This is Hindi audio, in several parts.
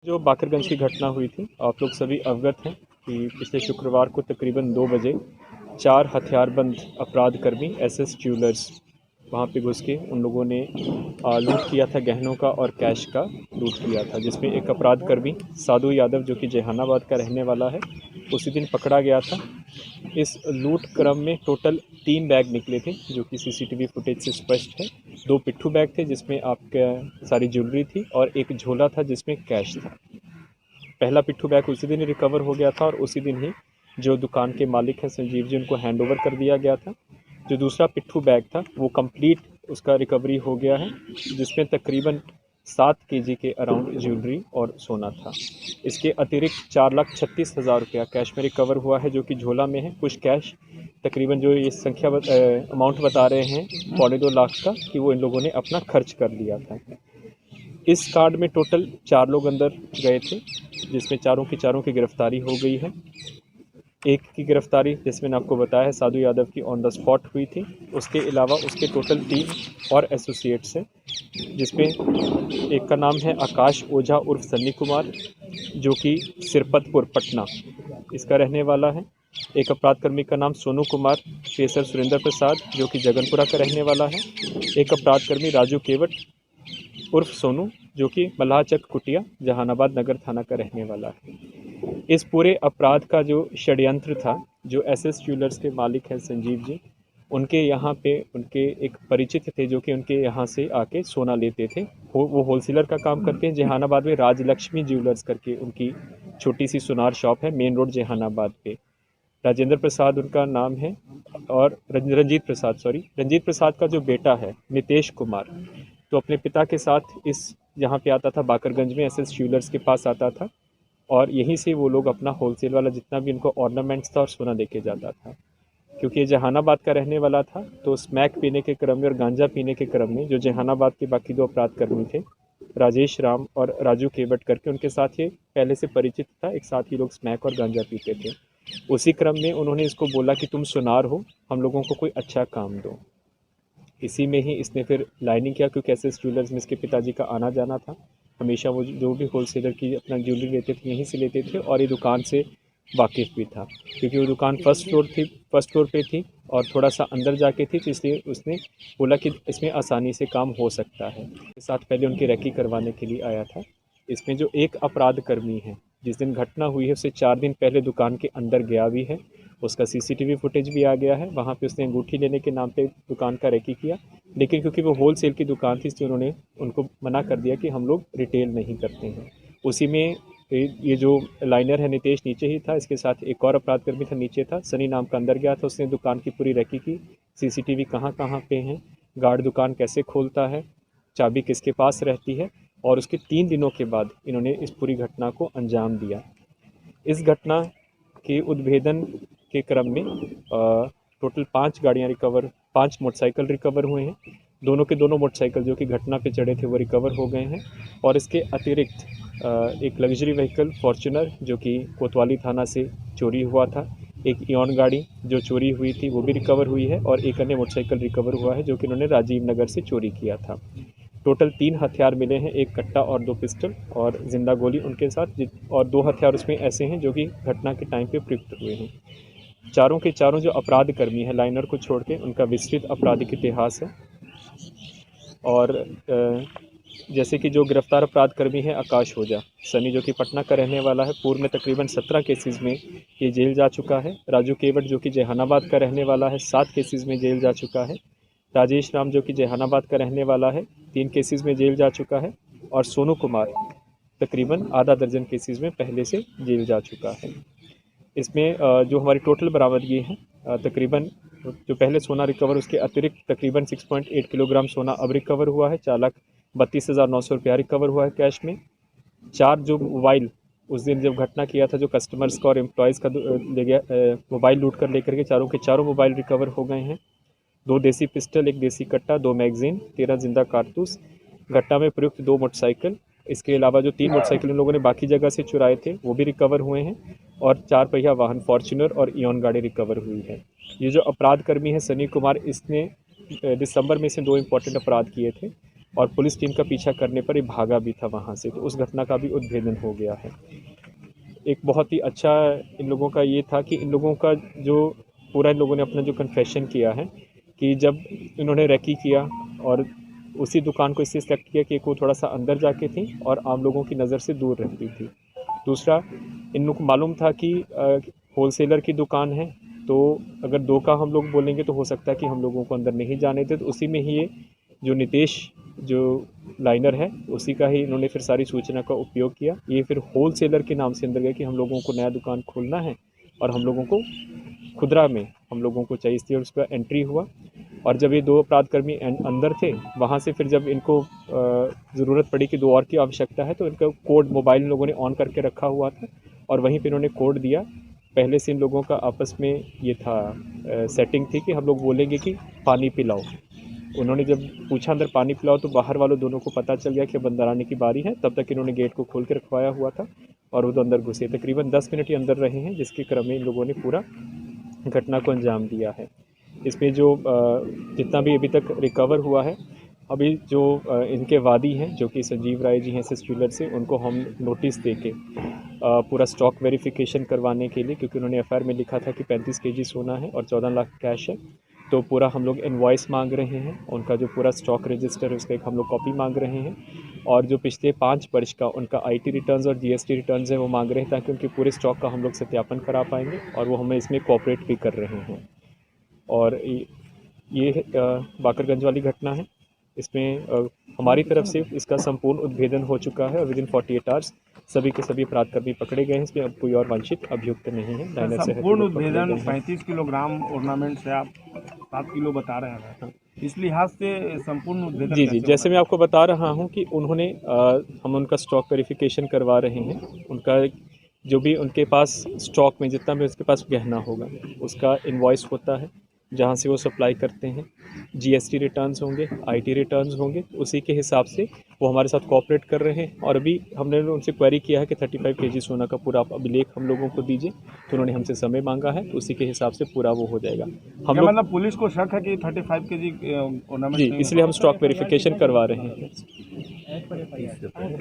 जो बाकरगंज की घटना हुई थी, आप लोग सभी अवगत हैं कि पिछले शुक्रवार को तकरीबन 2 बजे 4 हथियारबंद अपराधकर्मी एसएस ज्वेलर्स वहाँ पे घुस के उन लोगों ने लूट किया था, गहनों का और कैश का लूट किया था, जिसमें एक अपराधकर्मी साधु यादव जो कि जहानाबाद का रहने वाला है, उसी दिन पकड़ा गया था। इस लूट क्रम में टोटल 3 बैग निकले थे, जो कि सीसीटीवी फुटेज से स्पष्ट है। 2 पिट्ठू बैग थे जिसमें आपका सारी ज्वेलरी थी और एक झोला था जिसमें कैश था। पहला पिट्ठू बैग उसी दिन ही रिकवर हो गया था और उसी दिन ही जो दुकान के मालिक हैं संजीव जी, उनको हैंड ओवर कर दिया गया था। जो दूसरा पिट्ठू बैग था वो कंप्लीट उसका रिकवरी हो गया है, जिसमें तकरीबन 7 केजी के अराउंड ज्वेलरी और सोना था। इसके अतिरिक्त 4,36,000 रुपया कैश में रिकवर हुआ है, जो कि झोला में है। कुछ कैश तकरीबन जो ये संख्या अमाउंट बता रहे हैं 2.25 लाख का, कि वो इन लोगों ने अपना खर्च कर लिया था। इस कार्ड में टोटल 4 लोग अंदर गए थे, जिसमें चारों की गिरफ्तारी हो गई है। एक की गिरफ्तारी, जैसे मैंने आपको बताया है, साधु यादव की ऑन द स्पॉट हुई थी। उसके अलावा उसके टोटल 3 और एसोसिएट्स हैं, जिसमें एक का नाम है आकाश ओझा उर्फ सन्नी कुमार, जो कि सिरपतपुर पटना इसका रहने वाला है। एक अपराधकर्मी का नाम सोनू कुमार पेसर सुरेंद्र प्रसाद, जो कि जगनपुरा का रहने वाला है। एक अपराधकर्मी राजू केवट उर्फ सोनू, जो कि मल्हाचक कुटिया जहानाबाद नगर थाना का रहने वाला है। इस पूरे अपराध का जो षड्यंत्र था, जो एसएस ज्वेलर्स के मालिक हैं संजीव जी, उनके यहाँ पे उनके एक परिचित थे, जो कि उनके यहाँ से आके सोना लेते थे। वो होलसेलर का काम करते हैं। जहानाबाद में राजलक्ष्मी ज्वेलर्स करके उनकी छोटी सी सुनार शॉप है, मेन रोड जहानाबाद पे। राजेंद्र प्रसाद उनका नाम है, और रंजीत प्रसाद का जो बेटा है नितेश कुमार, तो अपने पिता के साथ इस यहाँ पे आता था, बाकरगंज में एसएस ज्वेलर्स के पास आता था, और यहीं से वो लोग अपना होलसेल वाला जितना भी इनको ऑर्नामेंट्स था और सोना देके जाता था। क्योंकि ये जहानाबाद का रहने वाला था, तो स्मैक पीने के क्रम में और गांजा पीने के क्रम में जो जहानाबाद के बाकी 2 अपराधकर्मी थे, राजेश राम और राजू केवट करके, उनके साथ ये पहले से परिचित था। एक साथ ही लोग स्मैक और गांजा पीते थे। उसी क्रम में उन्होंने इसको बोला कि तुम सुनार हो, हम लोगों को कोई अच्छा काम दो। इसी में ही इसने फिर लाइनिंग किया, क्योंकि एसएस ज्वेलर्स में इसके पिताजी का आना जाना था। हमेशा वो जो भी होलसेलर की अपना ज्वेलरी लेते थे यहीं से लेते थे, और ये दुकान से वाकिफ़ भी था, क्योंकि वो दुकान फर्स्ट फ्लोर पे थी और थोड़ा सा अंदर जाके थी, तो इसलिए उसने बोला कि इसमें आसानी से काम हो सकता है। के साथ पहले उनकी रेकी करवाने के लिए आया था। इसमें जो एक अपराध कर्मी है, जिस दिन घटना हुई है उससे 4 दिन पहले दुकान के अंदर गया भी है। उसका सीसीटीवी फुटेज भी आ गया है। वहाँ पे उसने अंगूठी लेने के नाम पे दुकान का रेकी किया, लेकिन क्योंकि वो होलसेल की दुकान थी, इसलिए उन्होंने उनको मना कर दिया कि हम लोग रिटेल नहीं करते हैं। उसी में ये जो लाइनर है नितेश नीचे ही था, इसके साथ एक और अपराधकर्मी था नीचे था, सनी नाम का अंदर गया था। उसने दुकान की पूरी रेकी की, सीसीटीवी कहाँ कहाँ पे हैं, गार्ड दुकान कैसे खोलता है, चाबी किसके पास रहती है, और उसके 3 दिनों के बाद इन्होंने इस पूरी घटना को अंजाम दिया। इस घटना के उद्भेदन के क्रम में टोटल 5 मोटरसाइकिल रिकवर हुए हैं। दोनों के दोनों मोटरसाइकिल जो कि घटना पे चढ़े थे वो रिकवर हो गए हैं, और इसके अतिरिक्त एक लग्जरी व्हीकल फॉर्च्यूनर जो कि कोतवाली थाना से चोरी हुआ था, एक इयॉन गाड़ी जो चोरी हुई थी वो भी रिकवर हुई है, और एक अन्य मोटरसाइकिल रिकवर हुआ है जो कि उन्होंने राजीव नगर से चोरी किया था। टोटल 3 हथियार मिले हैं, एक कट्टा और 2 पिस्टल और जिंदा गोली उनके साथ, और 2 हथियार उसमें ऐसे हैं जो कि घटना के टाइम पे प्रयुक्त हुए हैं। चारों के चारों जो अपराध कर्मी हैं, लाइनर को छोड़ के, उनका विस्तृत आपराधिक इतिहास है। और जैसे कि जो गिरफ्तार अपराध कर्मी है आकाश ओझा सनी, जो कि पटना का रहने वाला है, पूर्व में तकरीबन 17 केसेस में ये जेल जा चुका है। राजू केवट जो कि जहानाबाद का रहने वाला है, 7 केसेस में जेल जा चुका है। राजेश राम जो कि जहानाबाद का रहने वाला है, 3 केसेस में जेल जा चुका है। और सोनू कुमार तकरीबन आधा दर्जन केसेस में पहले से जेल जा चुका है। इसमें जो हमारी टोटल बरामदगी है, तकरीबन जो पहले सोना रिकवर, उसके अतिरिक्त तकरीबन 6.8 किलोग्राम सोना अब रिकवर हुआ है। 4,32,900 रुपया रिकवर हुआ है कैश में। 4 जो मोबाइल उस दिन जब घटना किया था, जो कस्टमर्स का और एम्प्लॉयज़ का ले गया, मोबाइल लूट कर लेकर के चारों के चारों मोबाइल रिकवर हो गए हैं। 2 देसी पिस्टल, 1 देसी कट्टा, 2 मैगज़ीन, 13 जिंदा कारतूस, घटना में प्रयुक्त 2 मोटरसाइकिल। इसके अलावा जो 3 मोटरसाइकिल उन लोगों ने बाकी जगह से चुराए थे वो भी रिकवर हुए हैं, और 4 पहिया वाहन फॉर्च्यूनर और इयॉन गाड़ी रिकवर हुई है। ये जो अपराध कर्मी है सनी कुमार, इसने दिसंबर में से 2 इम्पॉर्टेंट अपराध किए थे। और पुलिस टीम का पीछा करने पर ये भागा भी था वहाँ से, तो उस घटना का भी उद्भेदन हो गया है। एक बहुत ही अच्छा इन लोगों का ये था कि इन लोगों का जो पूरा इन लोगों ने अपना जो कन्फेशन किया है कि जब इन्होंने रेकी किया और उसी दुकान को इससे सेलेक्ट किया कि वो थोड़ा सा अंदर जाके थी और आम लोगों की नज़र से दूर रहती थी। दूसरा, इन लोगों को मालूम था कि होलसेलर की दुकान है, तो अगर 2 का हम लोग बोलेंगे तो हो सकता है कि हम लोगों को अंदर नहीं जाने थे, तो उसी में ही ये जो नितेश जो लाइनर है उसी का ही इन्होंने फिर सारी सूचना का उपयोग किया। ये फिर होलसेलर के नाम से अंदर गए कि हम लोगों को नया दुकान खोलना है और हम लोगों को खुदरा में हम लोगों को चाहिए, इसलिए उसका एंट्री हुआ। और जब ये 2 अपराधकर्मी अंदर थे, वहाँ से फिर जब इनको ज़रूरत पड़ी कि 2 और की आवश्यकता है, तो इनका कोड मोबाइल इन लोगों ने ऑन करके रखा हुआ था और वहीं पे इन्होंने कोड दिया। पहले से इन लोगों का आपस में ये था सेटिंग थी कि हम लोग बोलेंगे कि पानी पिलाओ। उन्होंने जब पूछा अंदर पानी पिलाओ, तो बाहर वालों दोनों को पता चल गया कि अब अंदर आने की बारी है। तब तक इन्होंने गेट को खोल के रखवाया हुआ था और वो तो अंदर घुसे। तकरीबन 10 मिनट ही अंदर रहे हैं, जिसके क्रम में इन लोगों ने पूरा घटना को अंजाम दिया है। इसमें जो जितना भी अभी तक रिकवर हुआ है, अभी जो इनके वादी हैं जो कि संजीव राय जी हैं एसएस ज्वेलर्स से, उनको हम नोटिस देके पूरा स्टॉक वेरिफिकेशन करवाने के लिए, क्योंकि उन्होंने एफआईआर में लिखा था कि 35 केजी सोना है और 14 लाख कैश है, तो पूरा हम लोग इनवॉइस मांग रहे हैं। उनका जो पूरा स्टॉक रजिस्टर है उसका एक हम लोग कॉपी मांग रहे हैं और जो पिछले 5 वर्ष का उनका आईटी रिटर्न्स और जीएसटी रिटर्न्स है वो मांग रहे हैं, ताकि उनके पूरे स्टॉक का हम लोग सत्यापन करा पाएंगे और वो हमें इसमें कोऑपरेट भी कर रहे हैं। और ये बाकरगंज वाली घटना है, इसमें हमारी तरफ से इसका संपूर्ण उद्भेदन हो चुका है और विदिन 48 आवर्स सभी के सभी अपराधकर्मी पकड़े गए हैं। इसमें अब कोई और वांछित अभियुक्त नहीं है। संपूर्ण उद्भेदन 35 किलोग्राम ऑर्नामेंट से आप 7 किलो बता रहे हैं, इस लिहाज से संपूर्ण उद्भेदन जी, जैसे मैं आपको बता रहा हूं कि उन्होंने हम उनका स्टॉक वेरिफिकेशन करवा रहे हैं। उनका जो भी उनके पास स्टॉक में जितना भी उसके पास गहना होगा उसका इनवॉइस होता है जहां से वो सप्लाई करते हैं, जीएसटी रिटर्न्स होंगे, आईटी रिटर्न्स होंगे, उसी के हिसाब से वो हमारे साथ कोऑपरेट कर रहे हैं। और अभी हमने उनसे क्वेरी किया है कि 35 केजी सोना का पूरा आप अभिलेख हम लोगों को दीजिए, तो उन्होंने हमसे समय मांगा है, तो उसी के हिसाब से पूरा वो हो जाएगा। हम लोग मतलब पुलिस को शक है कि 35 केजी जी, इसलिए हम स्टॉक वेरिफिकेशन करवा रहे हैं।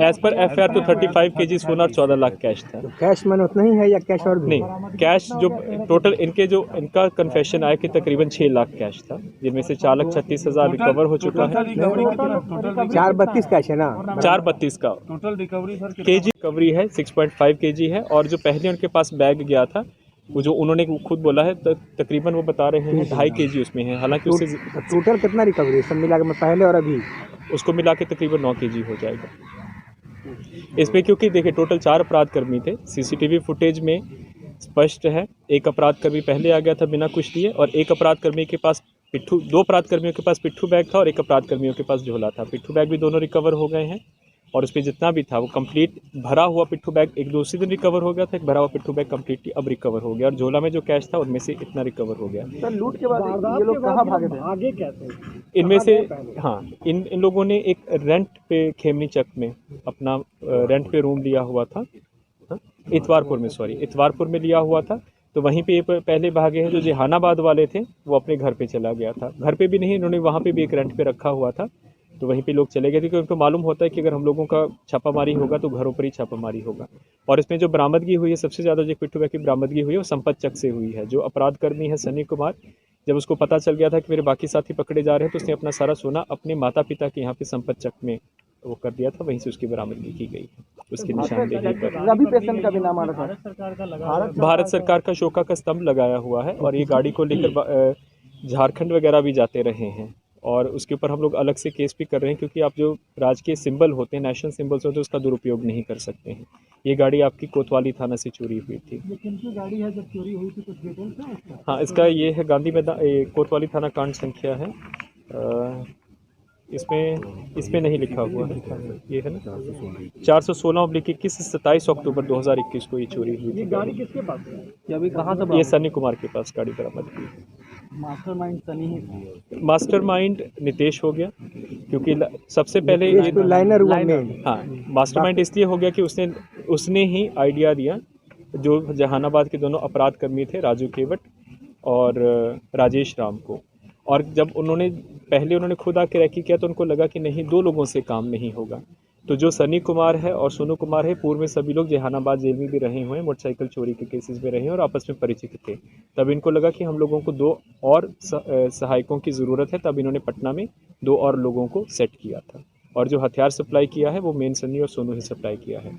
एज पर एफआईआर तो 35 केजी सोना और 14 लाख कैश था। तो कैश मैंने उतना ही है या कैश और भी? नहीं, कैश जो टोटल इनका कन्फेशन आया कि तकरीबन 6 लाख कैश था, जिनमें से 4,36,000 रिकवर हो चुका है। 432 कैश है ना? 432 का total recovery sir KG recovery है, 6.5 केजी है। और जो पहले उनके पास बैग गया था, वो जो उन्होंने खुद बोला है, तकरीबन वो बता रहे हैं 2.5 केजी उसमें है। हालांकि उससे टोटल कितना रिकवरी सब मिला के पहले और अभी? उसको मिला के तकरीबन 9 केजी हो जाएगा इसमें, क्योंकि देखिए टोटल 4 अपराधकर्मी थे। सीसीटीवी फुटेज में स्पष्ट है, एक अपराधकर्मी पहले आ गया था बिना कुछ लिए और एक अपराधकर्मी के पास पिट्ठू, 2 अपराधकर्मियों के पास पिट्ठू बैग था और एक अपराधकर्मियों के पास झोला था। पिट्ठू बैग भी दोनों रिकवर हो गए हैं और उस पर जितना भी था वो कंप्लीट भरा हुआ पिट्ठू बैग एक दूसरे दिन रिकवर हो गया था। एक भरा हुआ पिट्ठू बैग कंप्लीटली अब रिकवर हो गया और झोला में जो कैश था उनमें से इतना रिकवर हो गया। सर लूट के बाद ये लोग कहाँ भागे थे? आगे कैसे? इनमें से हाँ, इन लोगों ने एक रेंट पे खेमनी चक में अपना रेंट पे रूम लिया हुआ था, इतवारपुर में लिया हुआ था। तो वहीं पे पहले भागे हैं। जो जहानाबाद वाले थे वो अपने घर पे चला गया था, घर पे भी नहीं, इन्होंने वहाँ पे भी एक रेंट पे रखा हुआ था, तो वहीं पे लोग चले गए थे, क्योंकि उनको मालूम होता है कि अगर हम लोगों का छापामारी होगा तो घरों पर ही छापामारी होगा। और इसमें जो बरामदगी हुई है, सबसे ज़्यादा जो पिट्ठू बैग की बरामदगी हुई है वो संपत चक से हुई है। जो अपराधकर्मी है सनी कुमार, जब उसको पता चल गया था कि मेरे बाकी साथी पकड़े जा रहे हैं, तो उसने अपना सारा सोना अपने माता पिता के यहाँ पे संपत चक में वो कर दिया था, वहीं से उसकी बरामदगी की गई है उसकी निशानदेही पर। रवि पेशेंट का भी नाम आ रहा था। भारत सरकार का शोका का स्तंभ लगाया हुआ है और ये गाड़ी को लेकर झारखंड वगैरह भी जाते रहे हैं और उसके ऊपर हम लोग अलग से केस भी कर रहे हैं, क्योंकि आप जो राजकीय सिंबल होते हैं, नेशनल सिंबल्स होते हैं, उसका दुरुपयोग नहीं कर सकते हैं। ये गाड़ी आपकी कोतवाली थाना से चोरी हुई थी। ये किनकी गाड़ी है जब चोरी हुई थी, कुछ डिटेल्स है उसका? हाँ, इसका ये है गांधी मैदान, कोतवाली थाना कांड संख्या है, इसमें नहीं लिखा हुआ है, ये है ना 416/21, 27 अक्टूबर 2021 को ये चोरी हुई थी। गाड़ी किसके पास है? ये अभी कहाँ से? ये सनी कुमार के पास गाड़ी बरामद हुई। मास्टरमाइंड सनी ही। मास्टरमाइंड नितेश हो गया, क्योंकि सबसे पहले ये तो लाइनर हुआ मेन। हाँ, मास्टरमाइंड इसलिए हो गया कि उसने ही आइडिया दिया। जो जहानाबाद के दोनों अपराध कर्मी थे, राजू केवट और राजेश राम को, और जब उन्होंने खुद आके रैकी किया तो उनको लगा कि नहीं, 2 लोगों से काम नहीं होगा। तो जो सनी कुमार है और सोनू कुमार है, पूर्व में सभी लोग जहानाबाद जेल में भी रहे हुए हैं, मोटरसाइकिल चोरी के केसेस में रहे हैं और आपस में परिचित थे। तब इनको लगा कि हम लोगों को 2 और सहायकों की ज़रूरत है, तब इन्होंने पटना में 2 और लोगों को सेट किया था। और जो हथियार सप्लाई किया है वो मेन सनी और सोनू ही सप्लाई किया है।